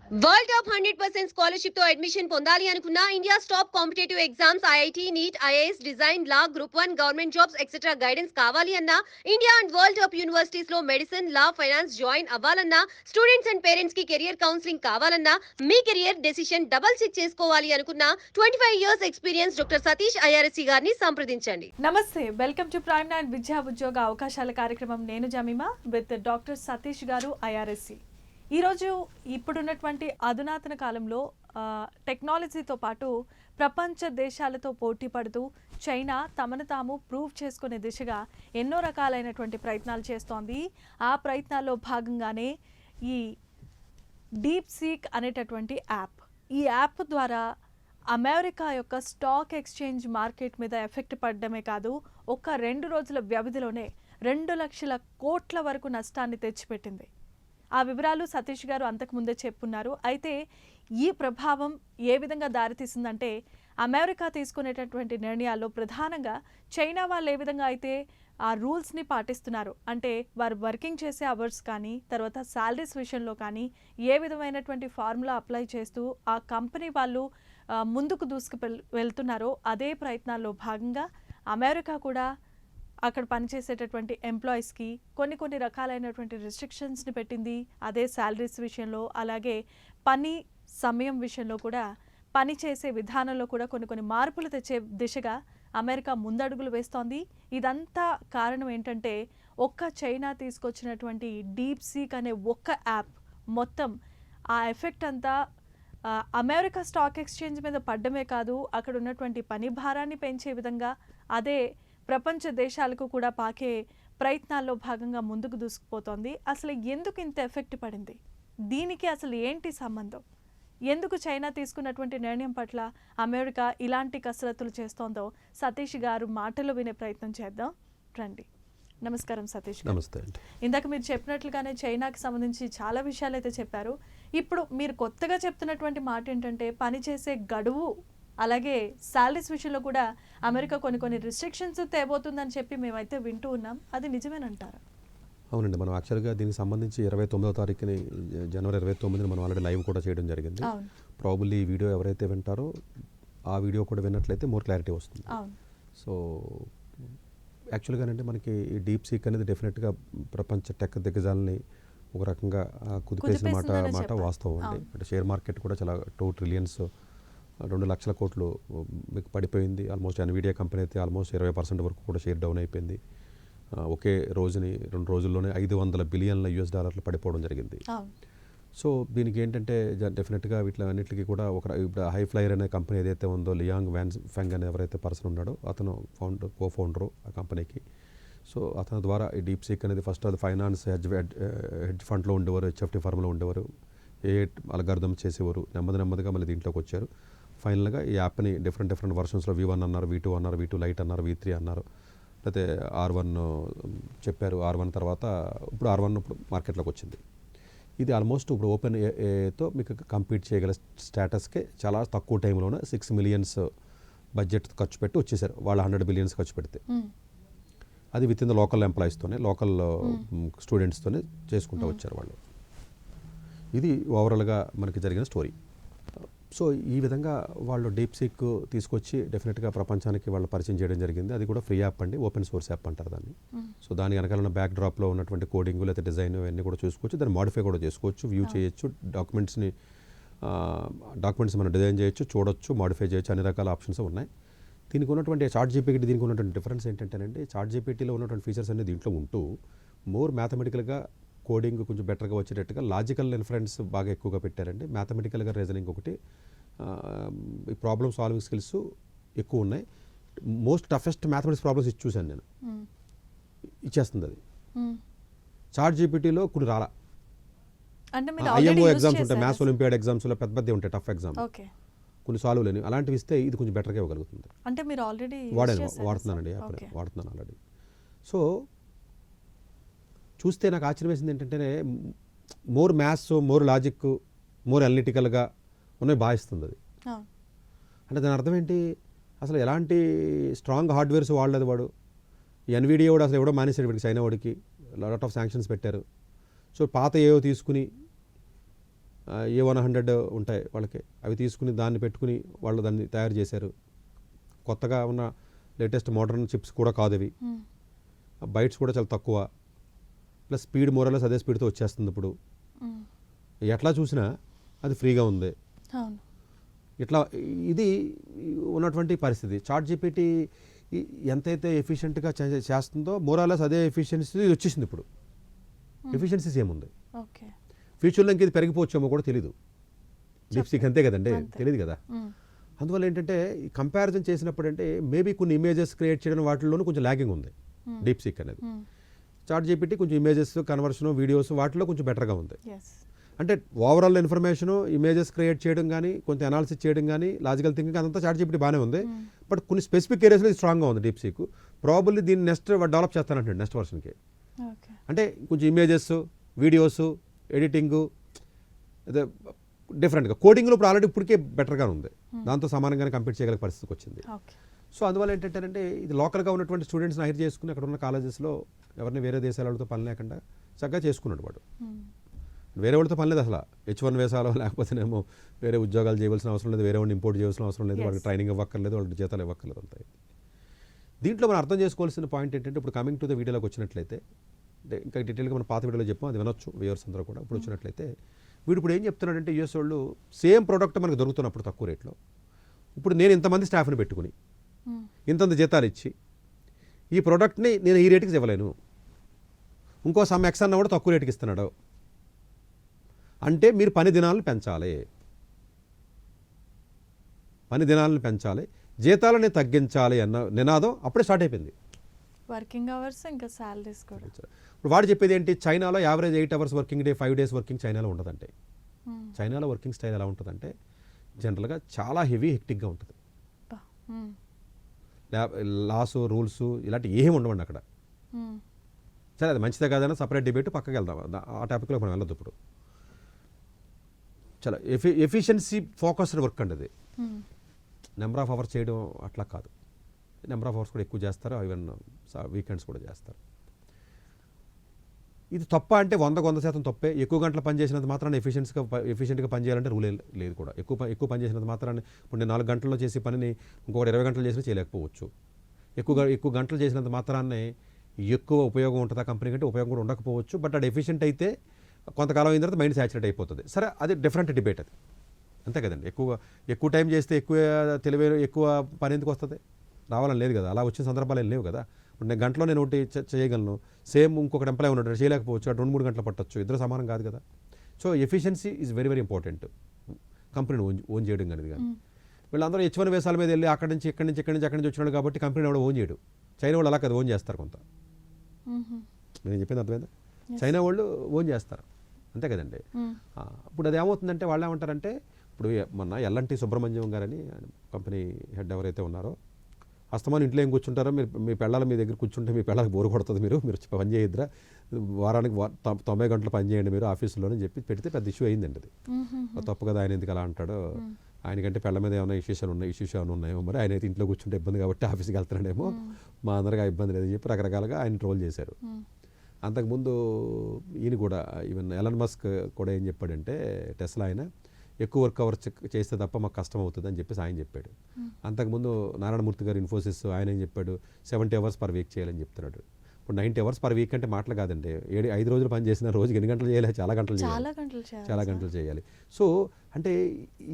World top 100% scholarship తో admission పొందాలి అనుకున్న India top competitive exams IIT NEET IAS design law group 1 government jobs etcetera guidance కావాలి అన్న India and world top universities లో medicine law finance join అవ్వాలన్నా students and parents కి career counselling కావాలన్నా మీ కెరియర్ డెసిషన్ డబుల్ చెక్ చేసుకోవాలి అనుకున్న 25 years experience doctor Satish IRSC గారిని సంప్రదించండి. నమస్తే, వెల్కమ్ టు ప్రైమ్ నైన్ విద్యా ఉద్యోగ అవకాశాల కార్యక్రమం. నేను జమీమా విత్ డాక్టర్ సతీష్ గారు ఐఆర్ఎస్సి. ఈరోజు ఇప్పుడున్నటువంటి అధునాతన కాలంలో టెక్నాలజీతో పాటు ప్రపంచ దేశాలతో పోటీ పడుతూ చైనా తమను తాము ప్రూవ్ చేసుకునే దిశగా ఎన్నో రకాలైనటువంటి ప్రయత్నాలు చేస్తోంది. ఆ ప్రయత్నాల్లో భాగంగానే ఈ డీప్ సీక్ అనేటటువంటి యాప్, ఈ యాప్ ద్వారా అమెరికా యొక్క స్టాక్ ఎక్స్చేంజ్ మార్కెట్ మీద ఎఫెక్ట్ పడడమే కాదు, ఒక 2 రోజుల వ్యవధిలోనే 2 లక్షల కోట్ల వరకు నష్టాన్ని తెచ్చిపెట్టింది. ఆ వివరాలు సతీష్ గారు అంతకుముందే చెప్పున్నారు. అయితే ఈ ప్రభావం ఏ విధంగా దారితీసిందంటే, అమెరికా తీసుకునేటటువంటి నిర్ణయాల్లో ప్రధానంగా చైనా వాళ్ళు ఏ విధంగా అయితే ఆ రూల్స్ని పాటిస్తున్నారు, అంటే వారు వర్కింగ్ చేసే అవర్స్ కానీ, తర్వాత శాలరీస్ విషయంలో కానీ ఏ విధమైనటువంటి ఫార్ములా అప్లై చేస్తూ ఆ కంపెనీ వాళ్ళు ముందుకు దూసుకు వెళ్తున్నారో, అదే ప్రయత్నాల్లో భాగంగా అమెరికా కూడా అక్కడ పనిచేసేటటువంటి ఎంప్లాయీస్కి కొన్ని రకాలైనటువంటి రిస్ట్రిక్షన్స్ని పెట్టింది. అదే శాలరీస్ విషయంలో, అలాగే పని సమయం విషయంలో కూడా, పని చేసే విధానంలో కూడా కొన్ని మార్పులు తెచ్చే దిశగా అమెరికా ముందడుగులు వేస్తోంది. ఇదంతా కారణం ఏంటంటే, ఒక్క చైనా తీసుకొచ్చినటువంటి డీప్ సీక్ అనే ఒక్క యాప్ మొత్తం ఆ ఎఫెక్ట్ అంతా అమెరికా స్టాక్ ఎక్స్చేంజ్ మీద పడ్డమే కాదు, అక్కడ ఉన్నటువంటి పని భారాన్ని పెంచే విధంగా, అదే ప్రపంచ దేశాలకు కూడా పాకే ప్రయత్నాల్లో భాగంగా ముందుకు దూసుకుపోతోంది. అసలు ఎందుకు ఇంత ఎఫెక్ట్ పడింది, దీనికి అసలు ఏంటి సంబంధం, ఎందుకు చైనా తీసుకున్నటువంటి నిర్ణయం పట్ల అమెరికా ఇలాంటి కసరత్తులు చేస్తోందో సతీష్ గారు మాటలు వినే ప్రయత్నం చేద్దాం రండి. నమస్కారం సతీష్ గారు. నమస్తే. ఇందాక మీరు చెప్పినట్లుగానే చైనాకి సంబంధించి చాలా విషయాలు అయితే చెప్పారు. ఇప్పుడు మీరు కొత్తగా చెప్తున్నటువంటి మాట ఏంటంటే, పనిచేసే గడువు అలాగే శాలరీస్ విషయంలో కూడా అమెరికా కొన్ని రిస్ట్రిక్షన్స్ తేబోతుందని చెప్పి మేమైతే వింటూ ఉన్నాం. అది నిజమేనంటారా? అవునండి, మనం యాక్చువల్గా దీనికి సంబంధించి 29వ తారీఖుని జనవరి 29ని మనం ఆల్రెడీ లైవ్ కూడా చేయడం జరిగింది. ప్రాబుల్లీ ఈ వీడియో ఎవరైతే వింటారో ఆ వీడియో కూడా విన్నట్లయితే మోర్ క్లారిటీ వస్తుంది. సో యాక్చువల్గానంటే మనకి ఈ డీప్ సీక్ అనేది డెఫినెట్గా ప్రపంచ టెక్ దిగ్గజాలని ఒక రకంగా కుదిపేసిన మాట వాస్తవం అండి. అంటే షేర్ మార్కెట్ కూడా చాలా 2 ట్రిలియన్స్ 2 లక్షల కోట్లు మీకు పడిపోయింది. ఆల్మోస్ట్ ఎన్విడియా కంపెనీ అయితే ఆల్మోస్ట్ 20% వరకు కూడా షేర్ డౌన్ అయిపోయింది. ఒకే రోజుని 2 రోజుల్లోనే $500 బిలియన్ల US పడిపోవడం జరిగింది. సో దీనికి ఏంటంటే డెఫినెట్గా వీటిలన్నిటికీ కూడా ఇప్పుడు హై ఫ్లైర్ అనే కంపెనీ ఏదైతే ఉందో, లియాంగ్ వ్యాన్ ఫెంగ్ అనే ఎవరైతే పర్సన్ ఉన్నాడో అతను కో-ఫౌండరు ఆ కంపెనీకి. సో అతని ద్వారా ఈ డీప్ సీక్ అనేది ఫస్ట్ అది ఫైనాన్స్ హెడ్జ్ ఫండ్లో ఉండేవారు, HFT ఫర్మ్లో ఉండేవారు, అల్గారిథమ్ చేసేవారు. నెమ్మదిగా మళ్ళీ దీంట్లోకి వచ్చారు. ఫైనల్గా ఈ యాప్ని డిఫరెంట్ వర్షన్స్లో V1 అన్నారు, V2 అన్నారు, V2 లైట్ అన్నారు, V3 అన్నారు, లేకపోతే R1 చెప్పారు. R1 తర్వాత ఇప్పుడు R1 ఇప్పుడు మార్కెట్లోకి వచ్చింది. ఇది ఆల్మోస్ట్ ఇప్పుడు ఓపెన్ ఏతో మీకు కంపీట్ చేయగల స్టేటస్కే చాలా తక్కువ టైంలోనే 6 మిలియన్స్ బడ్జెట్ ఖర్చు పెట్టి వచ్చేసారు. వాళ్ళు 100 బిలియన్స్ ఖర్చు పెడితే అది విత్ ఇన్ ద లోకల్ ఎంప్లాయీస్తోనే, లోకల్ స్టూడెంట్స్తోనే చేసుకుంటూ వచ్చారు వాళ్ళు. ఇది ఓవరాల్గా మనకి జరిగిన స్టోరీ. సో ఈ విధంగా వాళ్ళు డీప్ సీక్ తీసుకొచ్చి డెఫినెట్గా ప్రపంచానికి వాళ్ళు పరిచయం చేయడం జరిగింది. అది కూడా ఫ్రీ యాప్ అండి, ఓపెన్ సోర్స్ యాప్ అంటారు దాన్ని. సో దాని వెనకాల ఉన్న బ్యాక్ డ్రాప్లో ఉన్నటువంటి కోడింగ్ లేదా డిజైన్ ఇవన్నీ కూడా చూసుకోవచ్చు, దాన్ని మాడిఫై కూడా చేసుకోవచ్చు, వ్యూ చేయొచ్చు, డాక్యుమెంట్స్ మనం డిజైన్ చేయొచ్చు, చూడొచ్చు, మాడిఫై చేయొచ్చు, అన్ని రకాల ఆప్షన్స్ ఉన్నాయి. దీనికి ఉన్నటువంటి చాట్ జీపీటీ దీనికి ఉన్నటువంటి డిఫరెన్స్ ఏంటంటేనండి, చాట్ జీపీటీలో ఉన్నటువంటి ఫీచర్స్ అన్ని దీంట్లో ఉంటూ మోర్ మ్యాథమెటికల్గా కోడింగ్ కొంచెం బెటర్గా వచ్చేటట్టుగా లాజికల్ ఇన్ఫరెన్స్ బాగా ఎక్కువగా పెట్టారండి. మ్యాథమెటికల్గా రీజనింగ్ ఒకటి, ఈ ప్రాబ్లమ్ సాల్వింగ్ స్కిల్స్ ఎక్కువ ఉన్నాయి. మోస్ట్ టఫెస్ట్ మ్యాథమెటిక్స్ ప్రాబ్లమ్స్ ఇచ్చి చూశాను నేను, ఇచ్చేస్తుంది అది. చాట్ జీపీటీలో కొన్ని రాలా. IMO ఎగ్జామ్స్ ఉంటాయి, మ్యాథ్స్ ఒలింపియాడ్ ఎగ్జామ్స్లో పెద్ద ఉంటాయి, టఫ్ ఎగ్జామ్, కొన్ని సాల్వ్ లేని అలాంటివి ఇస్తే ఇది కొంచెం బెటర్గా ఇవ్వగలుగుతుంది. అంటే మీరు ఆల్రెడీ వాడుతున్నానండి, వాడుతున్నాను ఆల్రెడీ. సో చూస్తే నాకు ఆశ్చర్యం వేసింది ఏంటంటే, more maths, more logic, more అనలిటికల్గా ఉన్నాయి భావిస్తుంది అది. అంటే దాని అర్థం ఏంటి, అసలు ఎలాంటి స్ట్రాంగ్ హార్డ్వేర్స్ వాడలేదు వాడు. ఈ ఎన్విడియా వాడు అసలు ఎవడో మానేసాడు వీడికి, చైనా వాడికి లాట్ ఆఫ్ శాంక్షన్స్ పెట్టారు. సో పాత ఏవో తీసుకుని A100 ఉంటాయి వాళ్ళకి, అవి తీసుకుని దాన్ని పెట్టుకుని వాళ్ళు దాన్ని తయారు చేశారు. కొత్తగా ఉన్న లేటెస్ట్ మోడర్న్ చిప్స్ కూడా కాదు అవి. బైట్స్ కూడా చాలా తక్కువ, ప్లస్ స్పీడ్ మోరలెస్ అదే స్పీడ్తో వచ్చేస్తుంది ఇప్పుడు. ఎట్లా చూసినా అది ఫ్రీగా ఉంది. అవును. ఇట్లా ఇది ఉన్నటువంటి పరిస్థితి. ChatGPT ఎంతైతే ఎఫిషియెంట్గా చేస్తుందో మోరాలెస్ అదే ఎఫిషియన్సీ వచ్చేసింది ఇప్పుడు. ఎఫిషియన్సీస్ ఏముంది, ఓకే. ఫ్యూచర్లో ఇంక ఇది పెరిగిపోవచ్చేమో కూడా తెలీదు. డీప్సీక్ అంతే కదండి, తెలియదు కదా. అందువల్ల ఏంటంటే ఈ కంపారిజన్ చేసినప్పుడు అంటే మేబీ కొన్ని ఇమేజెస్ క్రియేట్ చేయడం వాటిల్లోనూ కొంచెం ల్యాగింగ్ ఉంది డీప్సీక్ అనేది. ChatGPT కొంచెం ఇమేజెస్ కన్వర్షన్ వీడియోస్ వాటిలో కొంచెం బెటర్గా ఉంది. అంటే ఓవరాల్ ఇన్ఫర్మేషను ఇమేజెస్ క్రియేట్ చేయడం కానీ, కొంత అనాలిసిస్ చేయడం కానీ, లాజికల్ థింకింగ్ అదంతా ChatGPT బాగానే ఉంది. బట్ కొన్ని స్పెసిఫిక్ ఏరియాస్లో ఇది స్ట్రాంగ్గా ఉంది డీప్సీక్. ప్రాబబ్లీ దీన్ని నెక్స్ట్ డెవలప్ చేస్తానంటాడు నెక్స్ట్ వర్షన్కి. అంటే కొంచెం ఇమేజెస్, వీడియోస్, ఎడిటింగు అదే డిఫరెంట్గా. కోడింగ్లో ఇప్పుడు ఆల్రెడీ ఇప్పటికే బెటర్గా ఉంది, దాంతో సమానంగానే కంపీట్ చేయగల పరిస్థితికి వచ్చింది. సో అందువల్ల ఏంటంటే ఇది లోకల్గా ఉన్నటువంటి స్టూడెంట్స్ని హైర్ చేసుకుని అక్కడ ఉన్న కాలేజెస్లో ఎవరిని వేరే దేశాలతో పని లేకుండా చక్కగా చేసుకున్నాడు వాడు. వేరే వాళ్ళతో పని లేదు అసలు. H1 వేసాలో లేకపోతేనేమో వేరే ఉద్యోగాలు చేయవలసిన అవసరం లేదు, వేరే వాడిని ఇంపోర్ట్ చేయాల్సిన అవసరం లేదు, వాళ్ళకి ట్రైనింగ్ ఇవ్వక్కర్లేదు, వాళ్ళకి జీతాలు ఇవ్వక్కర్లేదు అంతా. దీంట్లో మనం అర్థం చేసుకోవాల్సిన పాయింట్ ఏంటంటే ఇప్పుడు కమింగ్ టు ద వీడియోలోకి వచ్చినట్లయితే, ఇంకా డీటెయిల్గా మనం పాత వీడియోలో చెప్పాం, అది వినొచ్చు వ్యూవర్స్ అందరూ కూడా. ఇప్పుడు వచ్చినట్లయితే వీడు ఇప్పుడు ఏం చెప్తున్నాడంటే యూఎస్ వాళ్ళు సేమ్ ప్రోడక్ట్ మనకు దొరుకుతున్నప్పుడు తక్కువ రేట్లో, ఇప్పుడు నేను ఇంతమంది స్టాఫ్ని పెట్టుకుని ఇంతంత జీతాలు ఇచ్చి ఈ ప్రోడక్ట్ని నేను ఈ రేటుకి ఇవ్వలేను, ఇంకో సమ్ ఎక్స్ అన్న కూడా తక్కువ రేటుకి ఇస్తున్నాడు అంటే మీరు పని దినాలను పెంచాలి, పని దినాలను పెంచాలి, జీతాలని తగ్గించాలి అన్న నినాదం అప్పుడే స్టార్ట్ అయిపోయింది. వర్కింగ్ అవర్స్ ఇంకా సాలరీస్ కూడా. ఇప్పుడు వాడు చెప్పేది ఏంటి, చైనాలో average 8 hours working day, 5 days working చైనాలో ఉండదంటే. చైనాలో వర్కింగ్ స్టైల్ ఎలా ఉంటుందంటే జనరల్గా చాలా హెవీ హెక్టిక్గా ఉంటుంది. లాస్ రూల్స్ ఇలాంటి ఏమి ఉండవండి అక్కడ. సరే అది మంచిదే కాదన్నా సపరేట్ డిబేట్ పక్కకి వెళ్దాం, ఆ టాపిక్లో మనం వెళ్ళొద్దు ఇప్పుడు. చాలా ఎఫిషియన్సీ ఫోకస్డ్ వర్క్ అండి అది. నెంబర్ ఆఫ్ అవర్స్ చేయడం అట్లా కాదు, నెంబర్ ఆఫ్ అవర్స్ కూడా ఎక్కువ చేస్తారు, ఈవెన్ వీకెండ్స్ కూడా చేస్తారు. ఇది తప్ప అంటే 100% తప్పే. ఎక్కువ గంటలు పని చేసినంత మాత్రాన్ని ఎఫిషియెంట్గా పని చేయాలంటే రూలే లేదు కూడా. ఎక్కువ పని చేసినంత మాత్రాన్ని ఇప్పుడు నేను 4 గంటల్లో చేసే పనిని ఇంకొకటి 20 గంటలు చేసినా చేయలేకపోవచ్చు. ఎక్కువ గంటలు చేసినంత మాత్రాన్ని ఎక్కువ ఉపయోగం ఉంటుందా కంపెనీ కంటే, ఉపయోగం కూడా ఉండకపోవచ్చు. బట్ అది ఎఫిషియెంట్ అయితే కొంతకాలం అయిన తర్వాత మైండ్ సాచురేట్ అయిపోతుంది. సరే అది డిఫరెంట్ డిబేట్ అది, అంతే కదండి. ఎక్కువ టైం చేస్తే ఎక్కువ పని ఎందుకు వస్తుంది, రావాలని లేదు కదా. అలా వచ్చిన సందర్భాలు ఏం లేవు కదా. ఇప్పుడు నేను గంటలో నేను ఒకటి చేయగలను, సేమ్ ఇంకొకటి ఎంప్లాయ్ ఉన్నాడు చేయలేకపోవచ్చు, 2-3 గంటలు పట్టొచ్చు, ఇద్దరు సమానం కాదు కదా. So efficiency is very very important కంపెనీని ఓన్ చేయడం అనేది. కానీ వీళ్ళందరూ H1 వేసాల మీద వెళ్ళి అక్కడి నుంచి వచ్చినాడు కాబట్టి కంపెనీని ఎవడో ఓన్ చేయడు. చైనా వాళ్ళు అలా కదా ఓన్ చేస్తారు కొంత. నేను చెప్పింది అర్థమైందా? చైనా వాళ్ళు ఓన్ చేస్తారు, అంతే కదండి. ఇప్పుడు అది ఏమవుతుందంటే వాళ్ళు ఏమంటారంటే, ఇప్పుడు మొన్న L&T సుబ్రహ్మణ్యం గారని కంపెనీ హెడ్ ఎవరైతే ఉన్నారో, అస్తమానం ఇంట్లో ఏం కూర్చుంటారో, మీ పెళ్ళాలు మీ దగ్గర కూర్చుంటే మీ పెళ్ళాలకు బోరు కొడుతుంది, మీరు పని చేయద్దురా, వారానికి 90 గంటలు పని చేయండి మీరు ఆఫీసులోనే చెప్పి పెడితే పెద్ద ఇష్యూ అయిందండి. అది తప్పు కదా, ఆయన ఎందుకు అలా అంటాడో, ఆయనకంటే పెళ్ళ మీద ఏమైనా ఇష్యూస్ ఏమైనా ఉన్నాయేమో, మరి ఆయన అయితే ఇంట్లో కూర్చుంటే ఇబ్బంది కాబట్టి ఆఫీస్కి వెళ్తున్నాడేమో, మా అందరికీ ఆ ఇబ్బంది లేదని చెప్పి రకరకాలుగా ఆయన ట్రోల్ చేశారు. అంతకుముందు ఈయన కూడా ఈవెన్ ఎలన్ మస్క్ కూడా ఏం చెప్పాడంటే, టెస్లా ఆయన ఎక్కువ వర్క్ అవర్స్ చేస్తే తప్ప మాకు కష్టం అవుతుంది అని చెప్పేసి ఆయన చెప్పాడు. అంతకుముందు నారాయణమూర్తి గారు ఇన్ఫోసిస్ ఆయన ఏం చెప్పాడు, 70 hours per week చేయాలని చెప్తున్నాడు. ఇప్పుడు 90 hours per week అంటే మాటలు కాదండి. 5 రోజులు పని చేసిన రోజుకి ఎన్ని గంటలు చేయాలి, చాలా గంటలు చేయాలి. సో అంటే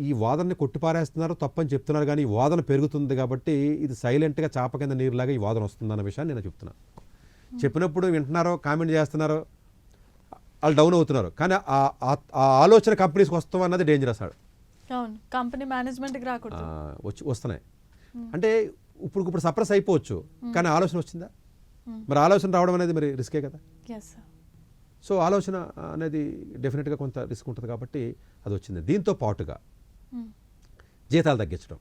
ఈ వాదనని కొట్టిపారేస్తున్నారు, తప్పని చెప్తున్నారు, కానీ ఈ వాదన పెరుగుతుంది కాబట్టి ఇది సైలెంట్గా చాప కింద నీరులాగా ఈ వాదన వస్తుందన్న విషయాన్ని నేను చెప్తున్నా. చెప్పినప్పుడు వింటున్నారో కామెంట్ చేస్తున్నారో వాళ్ళు డౌన్ అవుతున్నారు, కానీ ఆ ఆలోచన కంపెనీస్కి వస్తాం అన్నది డేంజరస్. కంపెనీ మేనేజ్మెంట్కి రాకూడదు, వస్తున్నాయి అంటే ఇప్పుడు సప్రెస్ అయిపోవచ్చు, కానీ ఆలోచన వచ్చిందా? మరి ఆలోచన రావడం అనేది మరి రిస్కే కదా. సో ఆలోచన అనేది డెఫినెట్గా కొంత రిస్క్ ఉంటుంది కాబట్టి అది వచ్చింది. దీంతో పాటుగా జీతాలు తగ్గించడం.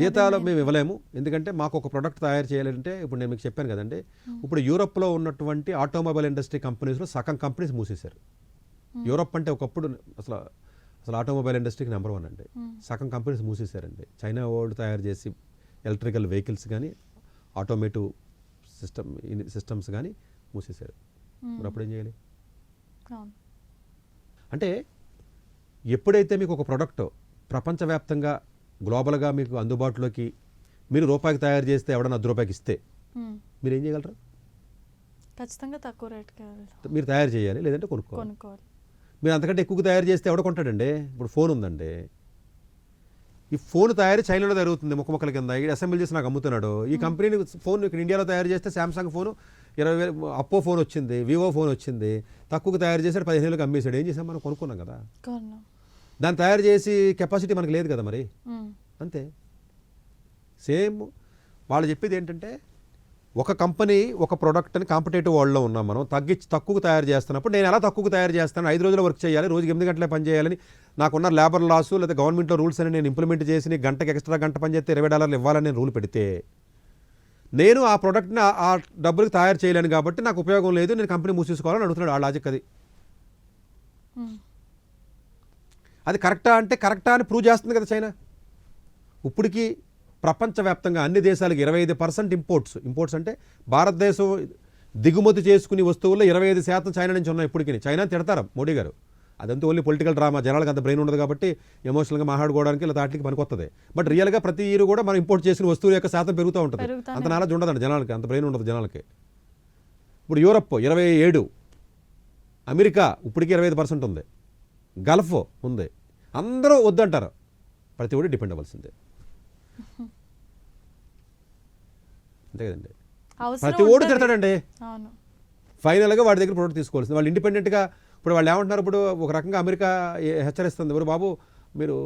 జీతాలు మేము ఇవ్వలేము, ఎందుకంటే మాకు ఒక ప్రోడక్ట్ తయారు చేయాలంటే, ఇప్పుడు నేను మీకు చెప్పాను కదండి, ఇప్పుడు యూరోప్లో ఉన్నటువంటి ఆటోమొబైల్ ఇండస్ట్రీ కంపెనీస్లో సగం కంపెనీస్ మూసేశారు. యూరోప్ అంటే ఒకప్పుడు అసలు ఆటోమొబైల్ ఇండస్ట్రీకి నెంబర్ 1 అండి. సగం కంపెనీస్ మూసేశారండి. చైనా వాళ్ళు తయారు చేసి ఎలక్ట్రికల్ వెహికల్స్ కానీ ఆటోమేటివ్ సిస్టమ్స్ కానీ మూసేశారు. మరి అప్పుడు ఏం చేయాలి? అంటే ఎప్పుడైతే మీకు ఒక ప్రోడక్ట్ ప్రపంచవ్యాప్తంగా గ్లోబల్గా మీకు అందుబాటులోకి మీరు రూపాయికి తయారు చేస్తే ఎవడన్నా ₹10 ఇస్తే మీరు ఏం చేయగలరు? ఖచ్చితంగా తక్కువ రేట్కి వెళ్దాం. మీరు తయారు చేయాలి, లేదంటే కొనుక్కోవాలి. కొనుక్కోవాలి. మీరు అంతకంటే ఎక్కువ తయారు చేస్తే ఎవడ కొంటాడండి? ఇప్పుడు ఫోన్ ఉందండి, ఈ ఫోన్ తయారీ చైనాలో జరుగుతుంది, ముక్కల కింద అసెంబ్లీ చేసి నాకు అమ్ముతున్నాడు. ఈ కంపెనీని ఫోన్ ఇక్కడ ఇండియాలో తయారు చేస్తే శాంసంగ్ ఫోను 20,000, అప్పో ఫోన్ వచ్చింది, వివో ఫోన్ వచ్చింది, తక్కువకు తయారు చేశాడు, 15,000కి అమ్మేశాడు. ఏం చేసాం మనం? కొనుక్కున్నాం కదా. దాన్ని తయారు చేసి కెపాసిటీ మనకు లేదు కదా మరి. అంతే సేమ్ వాళ్ళు చెప్పేది ఏంటంటే, ఒక కంపెనీ ఒక ప్రోడక్ట్ అని కాంపిటేటివ్ వరల్డ్లో ఉన్నాం మనం, తక్కువకు తయారు చేస్తున్నప్పుడు నేను ఎలా తక్కువకు తయారు చేస్తాను? 5 రోజులు వర్క్ చేయాలి, రోజుకి 8 గంటలే పని చేయాలని నాకున్న లేబర్ లాసు లేదా గవర్నమెంట్లో రూల్స్ అని నేను ఇంప్లిమెంట్ చేసి గంటకి ఎక్స్ట్రా గంట పని చేస్తే $20 ఇవ్వాలని నేను రూల్ పెడితే, నేను ఆ ప్రోడక్ట్ని ఆ డబ్బులకు తయారు చేయలేను కాబట్టి నాకు ఉపయోగం లేదు, నేను కంపెనీ మూసేసుకోవాలని అడుగుతున్నాడు. ఆ లాజిక్ అది. అది కరెక్టా అంటే కరెక్టా అని ప్రూవ్ చేస్తుంది కదా చైనా. ఇప్పటికీ ప్రపంచవ్యాప్తంగా అన్ని దేశాలకు 25% ఇంపోర్ట్స్ అంటే భారతదేశం దిగుమతి చేసుకునే వస్తువుల్లో 25% చైనా నుంచి ఉన్నాయి. ఇప్పటికీ చైనా తిడతారు మోడీ గారు, అదంతా ఓన్లీ పొలిటికల్ డ్రామా, జనాలకు అంత బ్రెయిన్ ఉండదు కాబట్టి ఎమోషనల్గా మాట్లాడుకోవడానికి లేదా వాటికి పనికొస్తుంది. బట్ రియల్గా ప్రతి ఇయర్ కూడా మనం ఇంపోర్ట్ చేసిన వస్తువుల యొక్క శాతం పెరుగుతూ ఉంటుంది. అంత నాలెడ్జ్ ఉండదండి జనాలకి, అంత బ్రెయిన్ ఉండదు జనాలకి. ఇప్పుడు యూరప్ 27, అమెరికా ఇప్పటికీ 25% ఉంది, గల్ఫ్ ఉంది. అందరూ వద్దంటారు, ప్రతి ఒక్కటి డిపెండ్ అవ్వాల్సిందే. అంతే కదండి, ప్రతి ఓడు తిడతాడండి. ఫైనల్గా వాడి దగ్గర ప్రోడక్ట్ తీసుకోవాల్సింది. వాళ్ళు ఇండిపెండెంట్గా ఇప్పుడు వాళ్ళు ఏమంటున్నారు? ఇప్పుడు ఒక రకంగా అమెరికా హెచ్చరిస్తుంది, ఎవరు బాబు మీరు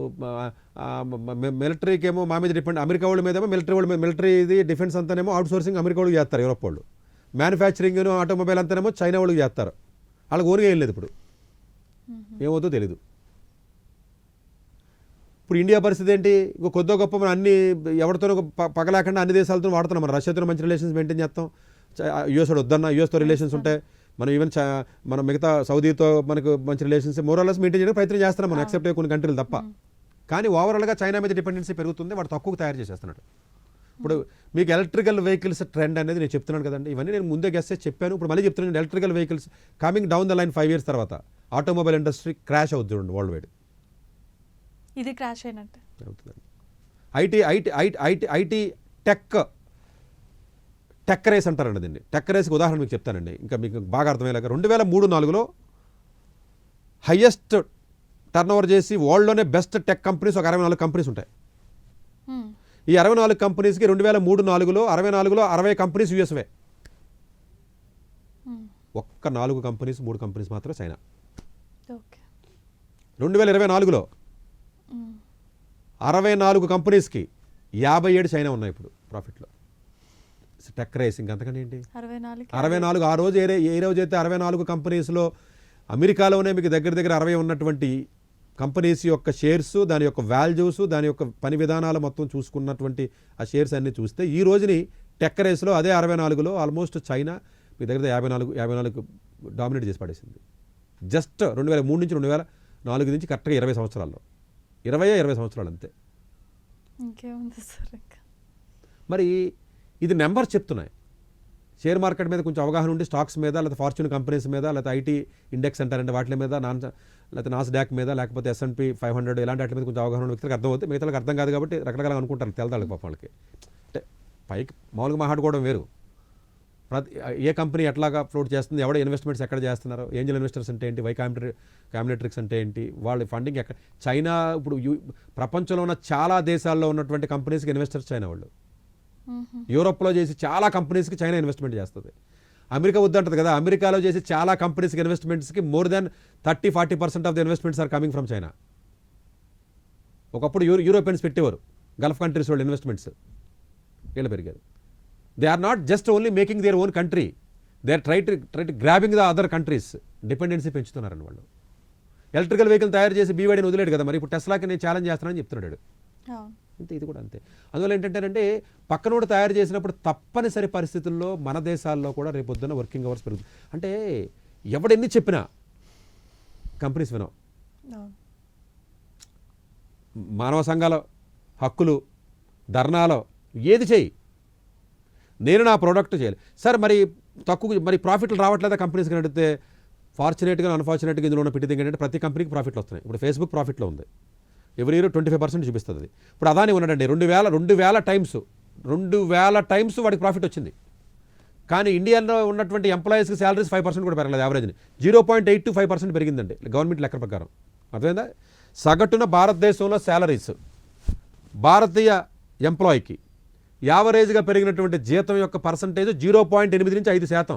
మిలిటరీకి ఏమో మా మీద డిపెండ్, అమెరికా వాళ్ళ మీదేమో మిలిటరీ ఇది డిఫెన్స్ అంతానేమో అవుట్ సోర్సింగ్ అమెరికా వాళ్ళకి చేస్తారు, యూరోప్ వాళ్ళు మ్యానుఫ్యాక్చరింగ్ ఆటోమొబైల్ అంతానేమో చైనా వాళ్ళకి చేస్తారు. వాళ్ళకి ఓన్గా ఏం లేదు. ఇప్పుడు ఏమవుతుందో తెలీదు. ఇప్పుడు ఇండియా పరిస్థితి ఏంటి? ఇంకో కొద్దో గొప్ప మనం అన్ని ఎవరితోనో పగలేకుండా అన్ని దేశాలతో వాడుతున్నాం. మనం రష్యాతో మంచి రిలేషన్స్ మెయింటైన్ చేస్తాం, యూఎస్ వద్దన్నా యూఎస్తో రిలేషన్స్ ఉంటాయి, మనం ఈవెన్ మనం మిగతా సౌదీతో మనకు మంచి రిలేషన్స్ మోరల్లెస్ మెయింటైన్ చేయడానికి ప్రయత్నం చేస్తున్నాం మనం, ఎక్సెప్ట్ కొన్ని కంట్రీలు తప్ప. కానీ ఓవరాల్గా చైనా మీద డిపెండెన్సీ పెరుగుతుంది, వాడు తక్కువ తయారు చేసేస్తున్నాడు. ఇప్పుడు మీకు ఎలక్ట్రికల్ వెహికల్స్ ట్రెండ్ అనేది నేను చెప్తున్నాను కదండి, ఇవన్నీ నేను ముందే గెస్ చేసి చెప్పాను. ఇప్పుడు మళ్ళీ చెప్తున్నాను, electrical vehicles coming down the line 5 years తర్వాత ఆటోమొబైల్ ఇండస్ట్రీ క్రాష్ అవుతుంది చూడండి వరల్డ్ వైడ్. ఇది క్రాష్ అయినట్టు అవుతుందండి. ఐటీ టెక్ రేస్ అంటారండి దీన్ని. టెక్ రేస్కి ఉదాహరణ మీకు చెప్తానండి, ఇంకా మీకు బాగా అర్థమయ్యేలాగా. 2003-04 హయ్యెస్ట్ టర్న్ ఓవర్ చేసి వరల్డ్లోనే బెస్ట్ టెక్ కంపెనీస్ ఒక 64 కంపెనీస్ ఉంటాయి. ఈ 64 కంపెనీస్కి 2003-04 64లో 60 కంపెనీస్ యూఎస్వే, ఒక్క 4 కంపెనీస్ 3 కంపెనీస్ మాత్రం చైనా. 2024లో 64 కంపెనీస్కి 57 చైనా ఉన్నాయి ఇప్పుడు ప్రాఫిట్లో. టెక్ రేసింగ్ అంతకంటే ఏంటి? 64 ఆ రోజు ఏ రోజు అయితే 64 కంపెనీస్లో అమెరికాలోనే మీకు దగ్గర 60 ఉన్నటువంటి కంపెనీస్ యొక్క షేర్స్, దాని యొక్క వాల్యూస్, దాని యొక్క పని విధానాలు మొత్తం చూసుకున్నటువంటి ఆ షేర్స్ అన్నీ చూస్తే ఈ రోజుని టెక్ రేస్లో అదే 64లో ఆల్మోస్ట్ చైనా మీ దగ్గర 54 డామినేట్ చేసి పడేసింది. జస్ట్ 2003 నుంచి 2004 నుంచి కరెక్ట్గా 20 సంవత్సరాల్లో 20 సంవత్సరాలు అంతే. మరి ఇది నెంబర్ చెప్తున్నాయి. షేర్ మార్కెట్ మీద కొంచెం అవగాహన ఉండి స్టాక్స్ మీద, లేకపోతే ఫార్చ్యూన్ కంపెనీస్ మీద, లేకపోతే ఐటీ ఇండెక్స్ అంటారంటే వాటి మీద, లేకపోతే నాస్డాక్ మీద, లేకపోతే S&P 500 ఇలాంటి వాటి మీద కొంచెం అవగాహన ఉన్న వ్యక్తులకు అర్థం అవుతుంది. మిగతాలకు అర్థం కాదు కాబట్టి రకరకాలుగా అనుకుంటారు, తెలదాళ్ళకి పాప వాళ్ళకి. అంటే పైకి మామూలుగా మాట్లాడుకోవడం వేరు, ఏ కంపెనీ ఎట్లాగా ఫ్లోట్ చేస్తుంది, ఎవడ ఇన్వెస్ట్మెంట్స్ ఎక్కడ చేస్తున్నారు, ఏంజల్ ఇన్వెస్టర్స్ అంటే ఏంటి, కాంబినేట్రిక్స్ అంటే ఏంటి, వాళ్ళ ఫండింగ్ ఎక్కడ. చైనా ఇప్పుడు ప్రపంచంలో ఉన్న చాలా దేశాల్లో ఉన్నటువంటి కంపెనీస్కి ఇన్వెస్టర్స్ చైనా వాళ్ళు. యూరోప్లో చేసి చాలా కంపెనీస్కి చైనా ఇన్వెస్ట్మెంట్ చేస్తుంది. అమెరికా వద్దంటది కదా, అమెరికాలో చేసి చాలా కంపెనీస్కి ఇన్వెస్ట్మెంట్స్కి more than 30-40% of the investments are coming from China. ఒకప్పుడు యూరోపియన్స్ పెట్టేవారు, గల్ఫ్ కంట్రీస్ వాళ్ళు ఇన్వెస్ట్మెంట్స్, వీళ్ళు పెరిగారు. They are not just only making their own country, they are try to grabbing the other countries. Dependency పెంచుతున్నారని వాళ్ళు. Electrical vehicle తయారు చేసి బీవైడీని వదిలేడు కదా, మరి ఇప్పుడు టెస్లాకి నేను ఛాలెంజ్ చేస్తానని చెప్తున్నాడు. అంతే, ఇది కూడా అంతే. అందువల్ల ఏంటంటే పక్కనోడు తయారు చేసినప్పుడు తప్పనిసరి పరిస్థితుల్లో మన దేశాల్లో కూడా రేపొద్దున వర్కింగ్ అవర్స్ పెరుగుతుంది. అంటే ఎవడెన్ని చెప్పినా కంపెనీస్ వినవు. మానవ సంఘాల హక్కులు, ధర్నాలో ఏది చేయి, నేను నా ప్రోడక్ట్ చేయాలి సార్, మరి తక్కువ మరి ప్రాఫిట్లు రావట్లేదా కంపెనీస్కి అడిగితే ఫార్చునేట్గా అన్ఫార్చునేట్గా ఇందులో ఉన్న పిట్టి ఏంటంటే ప్రతి కంపెనీకి ప్రాఫిట్లు వస్తున్నాయి. ఇప్పుడు ఫేస్బుక్ ప్రాఫిట్లో ఉంది, ఎవ్రీ ఇయర్ 25% చూపిస్తుంది అది. ఇప్పుడు అదాని ఉన్నాడండి 2000 టైమ్స్ వాడికి ప్రాఫిట్ వచ్చింది. కానీ ఇండియాలో ఉన్నటువంటి ఎంప్లాయీస్కి శాలరీస్ 5% కూడా పెరగలేదు, యావరేజ్ని 0.8 to 5% పెరిగిందండి గవర్నమెంట్ లెక్క ప్రకారం. అర్థమైందా? సగటున భారతదేశంలో శాలరీస్ భారతీయ ఎంప్లాయీకి యావరేజ్గా పెరిగినటువంటి జీతం యొక్క పర్సంటేజ్ 0.8 నుంచి 5%.